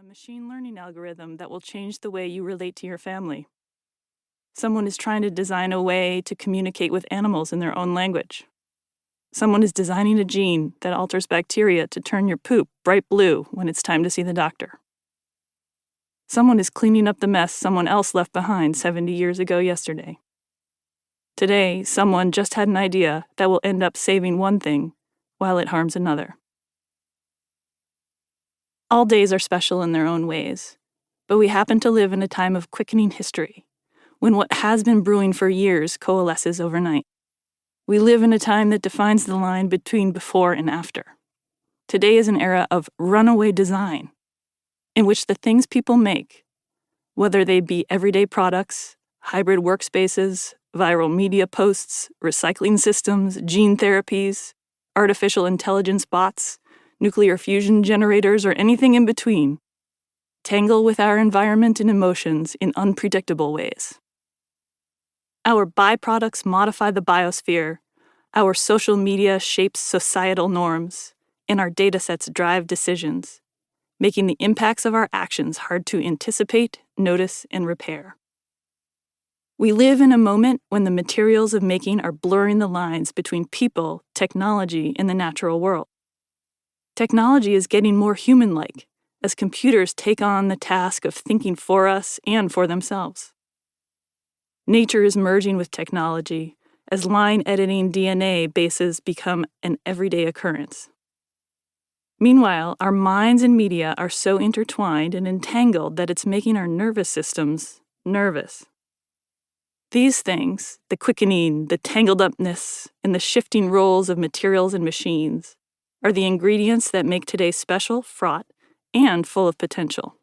machine learning algorithm that will change the way you relate to your family. Someone is trying to design a way to communicate with animals in their own language. Someone is designing a gene that alters bacteria to turn your poop bright blue when it's time to see the doctor. Someone is cleaning up the mess someone else left behind 70 years ago yesterday. Today, someone just had an idea that will end up saving one thing while it harms another. All days are special in their own ways, but we happen to live in a time of quickening history, when what has been brewing for years coalesces overnight. We live in a time that defines the line between before and after. Today is an era of runaway design, in which the things people make, whether they be everyday products, hybrid workspaces, viral media posts, recycling systems, gene therapies, artificial intelligence bots, nuclear fusion generators, or anything in between, tangle with our environment and emotions in unpredictable ways. Our byproducts modify the biosphere, our social media shapes societal norms, and our datasets drive decisions, making the impacts of our actions hard to anticipate, notice, and repair. We live in a moment when the materials of making are blurring the lines between people, technology, and the natural world. Technology is getting more human-like as computers take on the task of thinking for us and for themselves. Nature is merging with technology as line editing DNA bases become an everyday occurrence. Meanwhile, our minds and media are so intertwined and entangled that it's making our nervous systems nervous. These things, the quickening, the tangled upness, and the shifting roles of materials and machines, are the ingredients that make today special, fraught, and full of potential.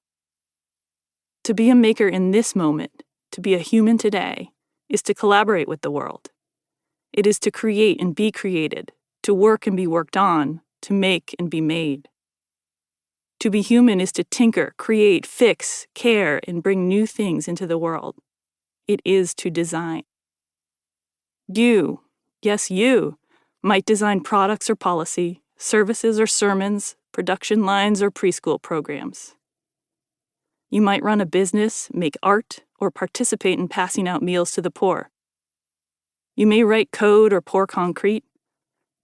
To be a maker in this moment, to be a human today, is to collaborate with the world. It is to create and be created, to work and be worked on, to make and be made. To be human is to tinker, create, fix, care, and bring new things into the world. It is to design. You, yes you, might design products or policy, services or sermons, production lines or preschool programs. You might run a business, make art, or participate in passing out meals to the poor. You may write code or pour concrete,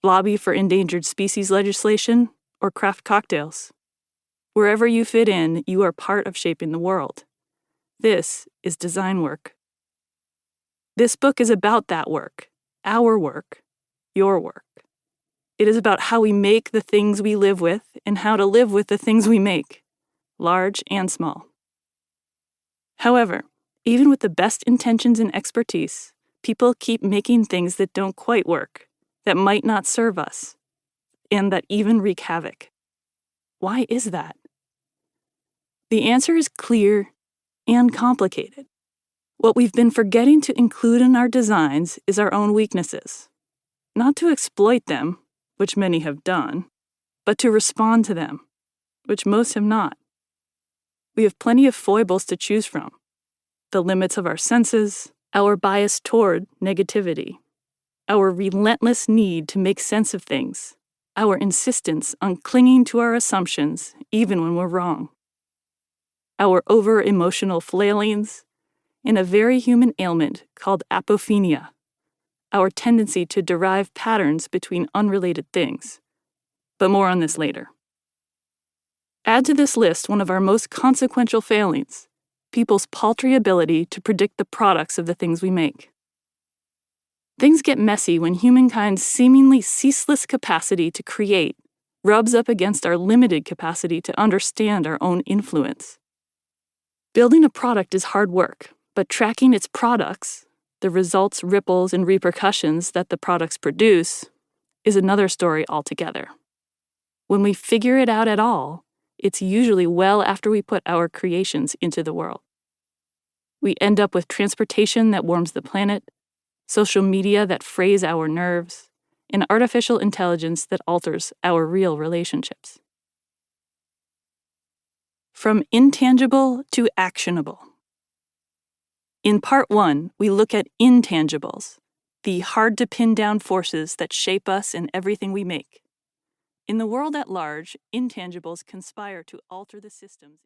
lobby for endangered species legislation, or craft cocktails. Wherever you fit in, you are part of shaping the world. This is design work. This book is about that work, our work, your work. It is about how we make the things we live with and how to live with the things we make, large and small. However, even with the best intentions and expertise, people keep making things that don't quite work, that might not serve us, and that even wreak havoc. Why is that? The answer is clear and complicated. What we've been forgetting to include in our designs is our own weaknesses, not to exploit them, which many have done, but to respond to them, which most have not. We have plenty of foibles to choose from: the limits of our senses, our bias toward negativity, our relentless need to make sense of things, our insistence on clinging to our assumptions even when we're wrong, our over-emotional flailings, and a very human ailment called apophenia, our tendency to derive patterns between unrelated things. But more on this later. Add to this list one of our most consequential failings: people's paltry ability to predict the products of the things we make. Things get messy when humankind's seemingly ceaseless capacity to create rubs up against our limited capacity to understand our own influence. Building a product is hard work, but tracking its products, the results, ripples, and repercussions that the products produce, is another story altogether. When we figure it out at all, it's usually well after we put our creations into the world. We end up with transportation that warms the planet, social media that frays our nerves, and artificial intelligence that alters our real relationships. From intangible to actionable. In part 1, we look at intangibles, the hard-to-pin-down forces that shape us in everything we make. In the world at large, intangibles conspire to alter the systems.